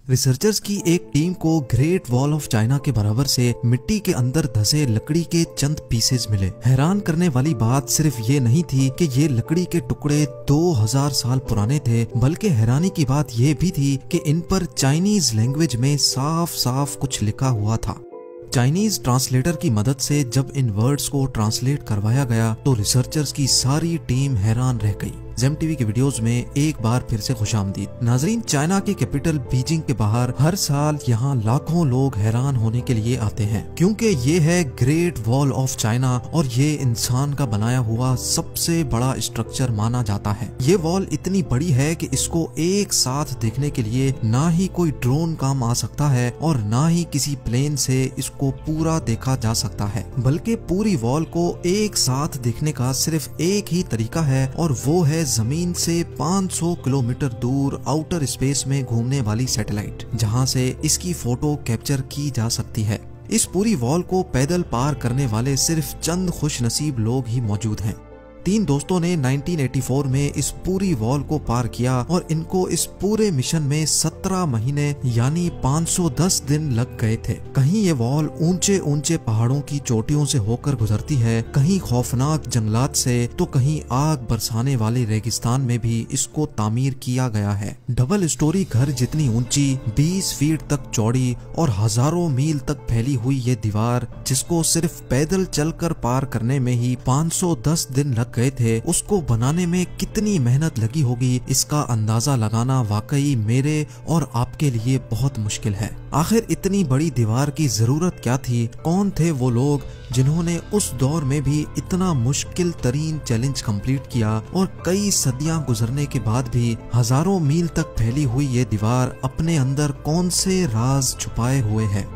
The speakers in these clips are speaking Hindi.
रिसर्चर्स की एक टीम को ग्रेट वॉल ऑफ चाइना के बराबर से मिट्टी के अंदर धसे लकड़ी के चंद पीसेस मिले। हैरान करने वाली बात सिर्फ ये नहीं थी कि ये लकड़ी के टुकड़े 2000 साल पुराने थे, बल्कि हैरानी की बात ये भी थी कि इन पर चाइनीज लैंग्वेज में साफ साफ कुछ लिखा हुआ था। चाइनीज ट्रांसलेटर की मदद से जब इन वर्ड्स को ट्रांसलेट करवाया गया तो रिसर्चर्स की सारी टीम हैरान रह गई। जेम टीवी के वीडियोस में एक बार फिर से खुशामदीद। नाजरीन, चाइना की कैपिटल बीजिंग के बाहर हर साल यहाँ लाखों लोग हैरान होने के लिए आते हैं, क्योंकि ये है ग्रेट वॉल ऑफ चाइना और ये इंसान का बनाया हुआ सबसे बड़ा स्ट्रक्चर माना जाता है। ये वॉल इतनी बड़ी है कि इसको एक साथ देखने के लिए ना ही कोई ड्रोन काम आ सकता है और ना ही किसी प्लेन से इसको पूरा देखा जा सकता है, बल्कि पूरी वॉल को एक साथ देखने का सिर्फ एक ही तरीका है और वो है जमीन से 500 किलोमीटर दूर आउटर स्पेस में घूमने वाली सैटेलाइट, जहां से इसकी फोटो कैप्चर की जा सकती है। इस पूरी वॉल को पैदल पार करने वाले सिर्फ चंद खुशनसीब लोग ही मौजूद हैं। 3 दोस्तों ने 1984 में इस पूरी वॉल को पार किया और इनको इस पूरे मिशन में 17 महीने यानी 510 दिन लग गए थे। कहीं ये वॉल ऊंचे ऊंचे पहाड़ों की चोटियों से होकर गुजरती है, कहीं खौफनाक जंगलात से, तो कहीं आग बरसाने वाले रेगिस्तान में भी इसको तामीर किया गया है। डबल स्टोरी घर जितनी ऊंची, 20 फीट तक चौड़ी और हजारों मील तक फैली हुई ये दीवार, जिसको सिर्फ पैदल चलकर पार करने में ही 510 दिन लग गए थे, उसको बनाने में कितनी मेहनत लगी होगी इसका अंदाजा लगाना वाकई मेरे और आपके लिए बहुत मुश्किल है। आखिर इतनी बड़ी दीवार की जरूरत क्या थी? कौन थे वो लोग जिन्होंने उस दौर में भी इतना मुश्किल तरीन चैलेंज कंप्लीट किया और कई सदियां गुजरने के बाद भी हजारों मील तक फैली हुई ये दीवार अपने अंदर कौन से राज छुपाए हुए है?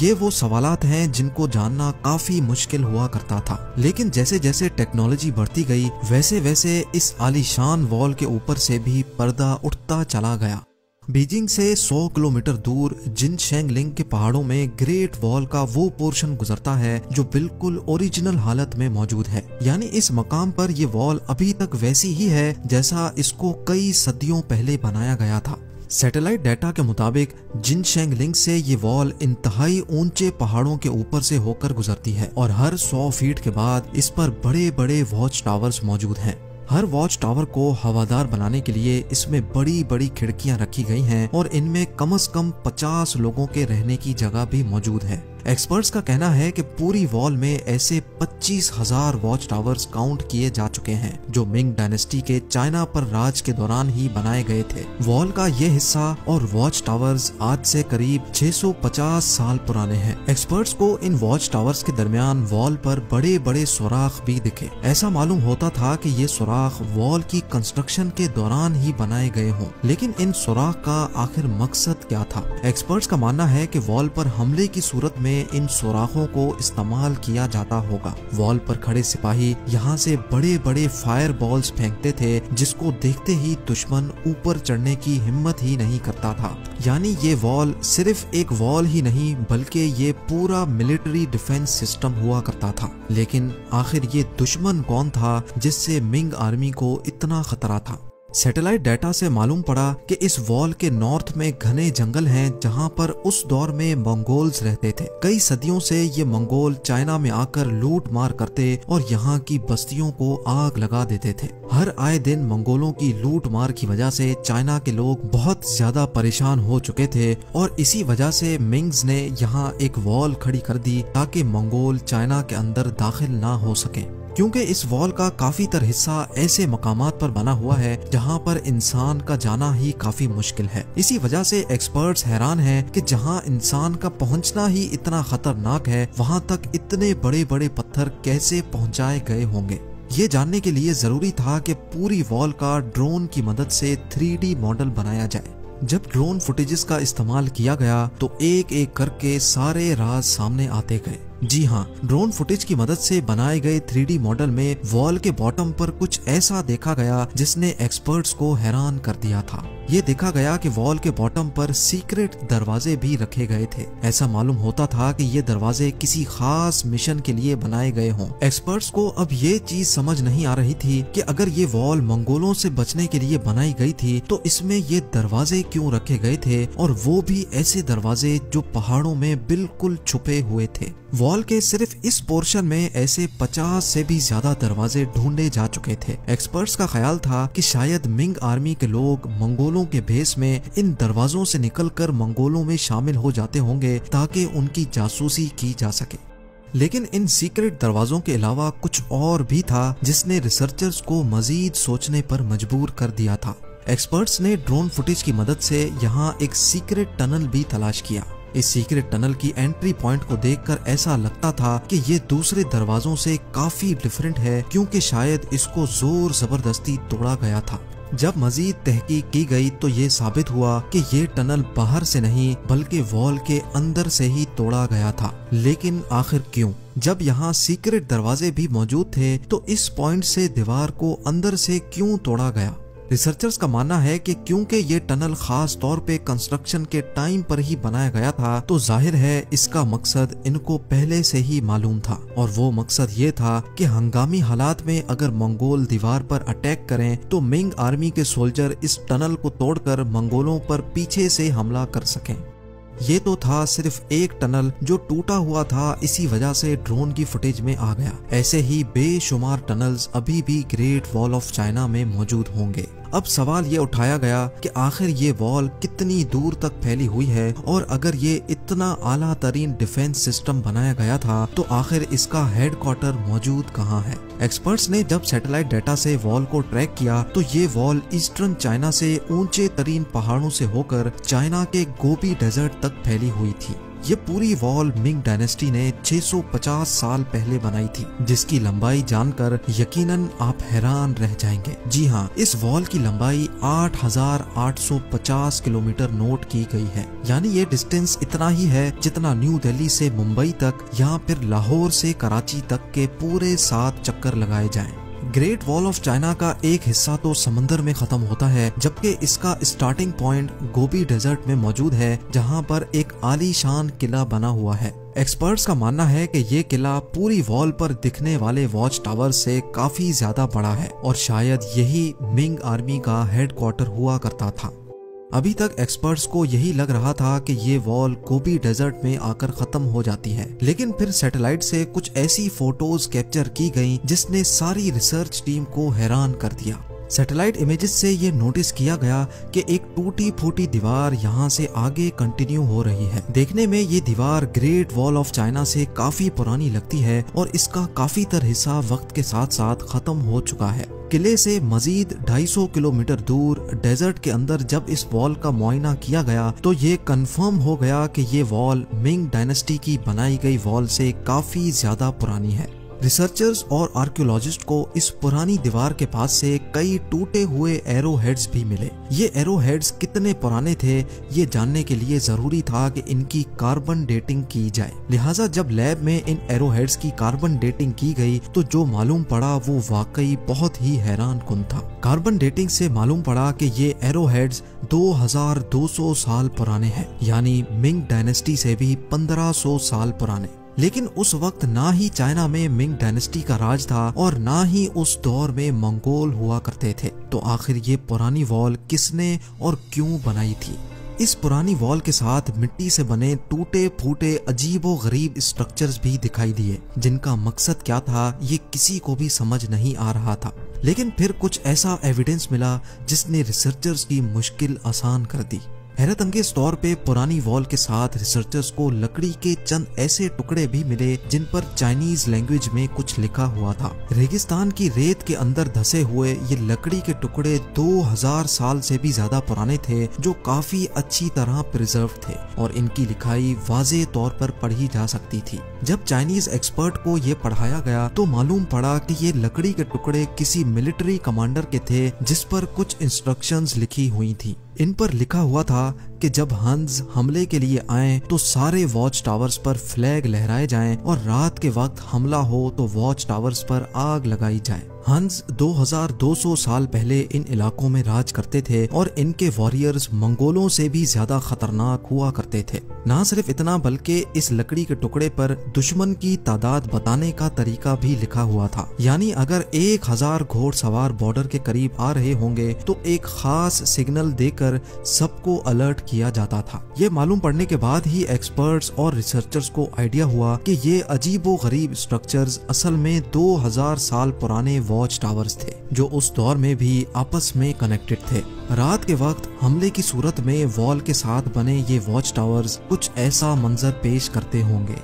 ये वो सवालात हैं जिनको जानना काफी मुश्किल हुआ करता था, लेकिन जैसे जैसे टेक्नोलॉजी बढ़ती गई वैसे वैसे इस आलीशान वॉल के ऊपर से भी पर्दा उठता चला गया। बीजिंग से 100 किलोमीटर दूर जिनशेंगलिंग के पहाड़ों में ग्रेट वॉल का वो पोर्शन गुजरता है जो बिल्कुल ओरिजिनल हालत में मौजूद है, यानी इस मकाम पर ये वॉल अभी तक वैसी ही है जैसा इसको कई सदियों पहले बनाया गया था। सैटेलाइट डाटा के मुताबिक जिनशेंगलिंग से ये वॉल इंतहाई ऊंचे पहाड़ों के ऊपर से होकर गुजरती है और हर 100 फीट के बाद इस पर बड़े बड़े वॉच टावर्स मौजूद हैं। हर वॉच टावर को हवादार बनाने के लिए इसमें बड़ी बड़ी खिड़कियां रखी गई हैं और इनमें कम से कम 50 लोगों के रहने की जगह भी मौजूद है। एक्सपर्ट्स का कहना है कि पूरी वॉल में ऐसे 25,000 वॉच टावर्स काउंट किए जा चुके हैं जो मिंग डायनेस्टी के चाइना पर राज के दौरान ही बनाए गए थे। वॉल का ये हिस्सा और वॉच टावर्स आज से करीब 650 साल पुराने हैं। एक्सपर्ट्स को इन वॉच टावर्स के दरमियान वॉल पर बड़े बड़े सुराख भी दिखे। ऐसा मालूम होता था कि ये सुराख वॉल की कंस्ट्रक्शन के दौरान ही बनाए गए हों, लेकिन इन सुराख का आखिर मकसद क्या था? एक्सपर्ट्स का मानना है कि वॉल पर हमले की सूरत में इन सुराखों को इस्तेमाल किया जाता होगा। वॉल पर खड़े सिपाही यहाँ से बड़े बड़े फायर बॉल्स फेंकते थे, जिसको देखते ही दुश्मन ऊपर चढ़ने की हिम्मत ही नहीं करता था। यानी ये वॉल सिर्फ एक वॉल ही नहीं बल्कि ये पूरा मिलिट्री डिफेंस सिस्टम हुआ करता था। लेकिन आखिर ये दुश्मन कौन था जिससे मिंग आर्मी को इतना खतरा था? सैटेलाइट डाटा से मालूम पड़ा कि इस वॉल के नॉर्थ में घने जंगल हैं जहां पर उस दौर में मंगोल्स रहते थे। कई सदियों से ये मंगोल चाइना में आकर लूट मार करते और यहाँ की बस्तियों को आग लगा देते थे। हर आए दिन मंगोलों की लूट मार की वजह से चाइना के लोग बहुत ज्यादा परेशान हो चुके थे और इसी वजह से मिंग्स ने यहाँ एक वॉल खड़ी कर दी ताकि मंगोल चाइना के अंदर दाखिल ना हो सके, क्योंकि इस वॉल का काफी तर हिस्सा ऐसे मकामात पर बना हुआ है जहां पर इंसान का जाना ही काफी मुश्किल है। इसी वजह से एक्सपर्ट्स हैरान हैं कि जहां इंसान का पहुंचना ही इतना खतरनाक है, वहां तक इतने बड़े बड़े पत्थर कैसे पहुंचाए गए होंगे। ये जानने के लिए जरूरी था कि पूरी वॉल का ड्रोन की मदद से 3D मॉडल बनाया जाए। जब ड्रोन फुटेजेस का इस्तेमाल किया गया तो एक एक करके सारे राज सामने आते गए। जी हाँ, ड्रोन फुटेज की मदद से बनाए गए 3D मॉडल में वॉल के बॉटम पर कुछ ऐसा देखा गया जिसने एक्सपर्ट्स को हैरान कर दिया था। ये देखा गया कि वॉल के बॉटम पर सीक्रेट दरवाजे भी रखे गए थे। ऐसा मालूम होता था कि ये दरवाजे किसी खास मिशन के लिए बनाए गए हों। एक्सपर्ट्स को अब ये चीज समझ नहीं आ रही थी कि अगर ये वॉल मंगोलों से बचने के लिए बनाई गई थी तो इसमें ये दरवाजे क्यों रखे गए थे, और वो भी ऐसे दरवाजे जो पहाड़ों में बिल्कुल छुपे हुए थे। वॉल के सिर्फ इस पोर्शन में ऐसे 50 से भी ज्यादा दरवाजे ढूंढे जा चुके थे। एक्सपर्ट्स का ख्याल था कि शायद मिंग आर्मी के लोग मंगोलों के भेस में इन दरवाजों से निकलकर मंगोलों में शामिल हो जाते होंगे ताकि उनकी जासूसी की जा सके। लेकिन इन सीक्रेट दरवाजों के अलावा कुछ और भी था जिसने रिसर्चर्स को मजीद सोचने पर मजबूर कर दिया था। एक्सपर्ट्स ने ड्रोन फुटेज की मदद से यहाँ एक सीक्रेट टनल भी तलाश किया। इस सीक्रेट टनल की एंट्री पॉइंट को देखकर ऐसा लगता था कि ये दूसरे दरवाजों से काफी डिफरेंट है, क्योंकि शायद इसको जोर जबरदस्ती तोड़ा गया था। जब मजीद तहकीक की गई तो ये साबित हुआ कि ये टनल बाहर से नहीं बल्कि वॉल के अंदर से ही तोड़ा गया था। लेकिन आखिर क्यों? जब यहाँ सीक्रेट दरवाजे भी मौजूद थे तो इस पॉइंट से दीवार को अंदर से क्यों तोड़ा गया? रिसर्चर्स का मानना है कि क्योंकि ये टनल खास तौर पे कंस्ट्रक्शन के टाइम पर ही बनाया गया था तो जाहिर है इसका मकसद इनको पहले से ही मालूम था, और वो मकसद ये था कि हंगामी हालात में अगर मंगोल दीवार पर अटैक करें तो मिंग आर्मी के सोल्जर इस टनल को तोड़कर मंगोलों पर पीछे से हमला कर सकें। ये तो था सिर्फ एक टनल जो टूटा हुआ था, इसी वजह से ड्रोन की फुटेज में आ गया। ऐसे ही बेशुमार टनल्स अभी भी ग्रेट वॉल ऑफ चाइना में मौजूद होंगे। अब सवाल ये उठाया गया कि आखिर ये वॉल कितनी दूर तक फैली हुई है, और अगर ये इतना आला तरीन डिफेंस सिस्टम बनाया गया था तो आखिर इसका हेडक्वार्टर मौजूद कहाँ है? एक्सपर्ट्स ने जब सैटेलाइट डाटा से वॉल को ट्रैक किया तो ये वॉल ईस्टर्न चाइना से ऊंचे तरीन पहाड़ों से होकर चाइना के गोबी डेजर्ट तक फैली हुई थी। ये पूरी वॉल मिंग डायनेस्टी ने 650 साल पहले बनाई थी, जिसकी लंबाई जानकर यकीनन आप हैरान रह जाएंगे। जी हाँ, इस वॉल की लंबाई 8850 किलोमीटर नोट की गई है। यानी ये डिस्टेंस इतना ही है जितना न्यू दिल्ली से मुंबई तक या फिर लाहौर से कराची तक के पूरे 7 चक्कर लगाए जाएं। ग्रेट वॉल ऑफ चाइना का एक हिस्सा तो समंदर में खत्म होता है, जबकि इसका स्टार्टिंग पॉइंट गोबी डेजर्ट में मौजूद है, जहां पर एक आलीशान किला बना हुआ है। एक्सपर्ट्स का मानना है कि ये किला पूरी वॉल पर दिखने वाले वॉच टावर से काफी ज्यादा बड़ा है, और शायद यही मिंग आर्मी का हेडक्वार्टर हुआ करता था। अभी तक एक्सपर्ट्स को यही लग रहा था कि ये वॉल गोबी डेजर्ट में आकर खत्म हो जाती है, लेकिन फिर सैटेलाइट से कुछ ऐसी फोटोज कैप्चर की गईं जिसने सारी रिसर्च टीम को हैरान कर दिया। सैटेलाइट इमेजेस से ये नोटिस किया गया कि एक टूटी फूटी दीवार यहाँ से आगे कंटिन्यू हो रही है। देखने में ये दीवार ग्रेट वॉल ऑफ चाइना से काफी पुरानी लगती है, और इसका काफी तर हिस्सा वक्त के साथ साथ खत्म हो चुका है। किले से मजीद 250 किलोमीटर दूर डेजर्ट के अंदर जब इस वॉल का मुआयना किया गया तो ये कंफर्म हो गया कि ये वॉल मिंग डायनेस्टी की बनाई गई वॉल से काफी ज्यादा पुरानी है। रिसर्चर्स और आर्कियोलॉजिस्ट को इस पुरानी दीवार के पास से कई टूटे हुए एरो हेड्स भी मिले। ये एरो हेड्स कितने पुराने थे ये जानने के लिए जरूरी था कि इनकी कार्बन डेटिंग की जाए। लिहाजा जब लैब में इन एरो हेड्स की कार्बन डेटिंग की गई तो जो मालूम पड़ा वो वाकई बहुत ही हैरान कुन था। कार्बन डेटिंग से मालूम पड़ा कि ये एरो हेड्स 2200 साल पुराने हैं, यानी मिंग डायनेस्टी से भी 1500 साल पुराने। लेकिन उस वक्त ना ही चाइना में मिंग डायनेस्टी का राज था और ना ही उस दौर में मंगोल हुआ करते थे। तो आखिर ये पुरानी वॉल किसने और क्यों बनाई थी? इस पुरानी वॉल के साथ मिट्टी से बने टूटे फूटे अजीबो गरीब स्ट्रक्चर्स भी दिखाई दिए, जिनका मकसद क्या था ये किसी को भी समझ नहीं आ रहा था। लेकिन फिर कुछ ऐसा एविडेंस मिला जिसने रिसर्चर्स की मुश्किल आसान कर दी। हैरत अंगेज तौर पे पुरानी वॉल के साथ रिसर्चर्स को लकड़ी के चंद ऐसे टुकड़े भी मिले जिन पर चाइनीज लैंग्वेज में कुछ लिखा हुआ था। रेगिस्तान की रेत के अंदर धसे हुए ये लकड़ी के टुकड़े 2000 साल से भी ज्यादा पुराने थे, जो काफी अच्छी तरह प्रिजर्व थे और इनकी लिखाई वाज़ेह तौर पर पढ़ी जा सकती थी। जब चाइनीज एक्सपर्ट को ये पढ़ाया गया तो मालूम पड़ा कि ये लकड़ी के टुकड़े किसी मिलिट्री कमांडर के थे जिस पर कुछ इंस्ट्रक्शंस लिखी हुई थी। इन पर लिखा हुआ था कि जब हंस हमले के लिए आए तो सारे वॉच टावर्स पर फ्लैग लहराए जाएं और रात के वक्त हमला हो तो वॉच टावर्स पर आग लगाई जाए। हंस 2200 साल पहले इन इलाकों में राज करते थे और इनके वॉरियर्स मंगोलों से भी ज्यादा खतरनाक हुआ करते थे। ना सिर्फ इतना बल्कि इस लकड़ी के टुकड़े पर दुश्मन की तादाद बताने का तरीका भी लिखा हुआ था, यानी अगर 1000 घोड़सवार बॉर्डर के करीब आ रहे होंगे तो एक खास सिग्नल देकर सबको अलर्ट किया जाता था। ये मालूम पड़ने के बाद ही एक्सपर्ट्स और रिसर्चर्स को आइडिया हुआ कि ये अजीबोगरीब स्ट्रक्चर्स असल में 2000 साल पुराने वॉच टावर्स थे जो उस दौर में भी आपस में कनेक्टेड थे। रात के वक्त हमले की सूरत में वॉल के साथ बने ये वॉच टावर्स कुछ ऐसा मंजर पेश करते होंगे।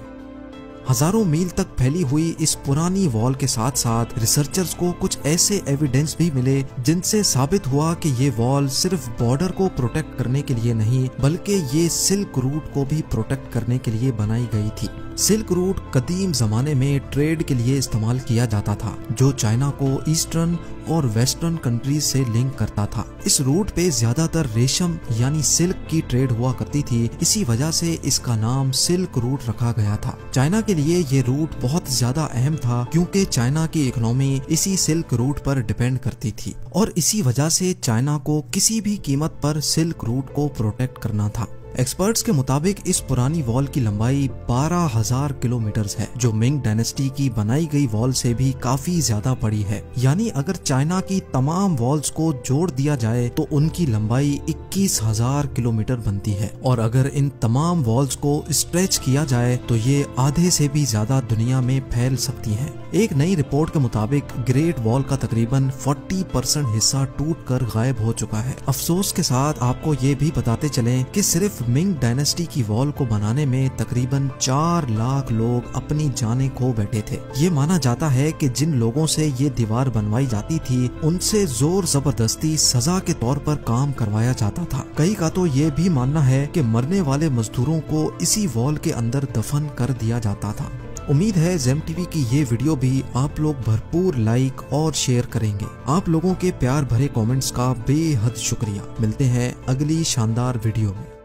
हजारों मील तक फैली हुई इस पुरानी वॉल के साथ साथ रिसर्चर्स को कुछ ऐसे एविडेंस भी मिले जिनसे साबित हुआ कि ये वॉल सिर्फ बॉर्डर को प्रोटेक्ट करने के लिए नहीं बल्कि ये सिल्क रूट को भी प्रोटेक्ट करने के लिए बनाई गई थी। सिल्क रूट कदीम जमाने में ट्रेड के लिए इस्तेमाल किया जाता था जो चाइना को ईस्टर्न और वेस्टर्न कंट्रीज से लिंक करता था। इस रूट पे ज्यादातर रेशम यानी सिल्क की ट्रेड हुआ करती थी, इसी वजह से इसका नाम सिल्क रूट रखा गया था। चाइना के लिए ये रूट बहुत ज्यादा अहम था क्योंकि चाइना की इकोनॉमी इसी सिल्क रूट पर डिपेंड करती थी और इसी वजह से चाइना को किसी भी कीमत पर सिल्क रूट को प्रोटेक्ट करना था। एक्सपर्ट्स के मुताबिक इस पुरानी वॉल की लंबाई 12,000 किलोमीटर है जो मिंग डायनेस्टी की बनाई गई वॉल से भी काफी ज्यादा बड़ी है। यानी अगर चाइना की तमाम वॉल्स को जोड़ दिया जाए तो उनकी लंबाई 21,000 किलोमीटर बनती है और अगर इन तमाम वॉल्स को स्ट्रेच किया जाए तो ये आधे से भी ज्यादा दुनिया में फैल सकती हैं। एक नई रिपोर्ट के मुताबिक ग्रेट वॉल का तकरीबन 40% हिस्सा टूटकर गायब हो चुका है। अफसोस के साथ आपको ये भी बताते चलें कि सिर्फ मिंग डायनेस्टी की वॉल को बनाने में तकरीबन 4 लाख लोग अपनी जानें खो बैठे थे। ये माना जाता है कि जिन लोगों से ये दीवार बनवाई जाती थी उनसे जोर जबरदस्ती सजा के तौर पर काम करवाया जाता था। कई का तो ये भी मानना है कि मरने वाले मजदूरों को इसी वॉल के अंदर दफन कर दिया जाता था। उम्मीद है जेम टीवी की ये वीडियो भी आप लोग भरपूर लाइक और शेयर करेंगे। आप लोगों के प्यार भरे कमेंट्स का बेहद शुक्रिया। मिलते हैं अगली शानदार वीडियो में।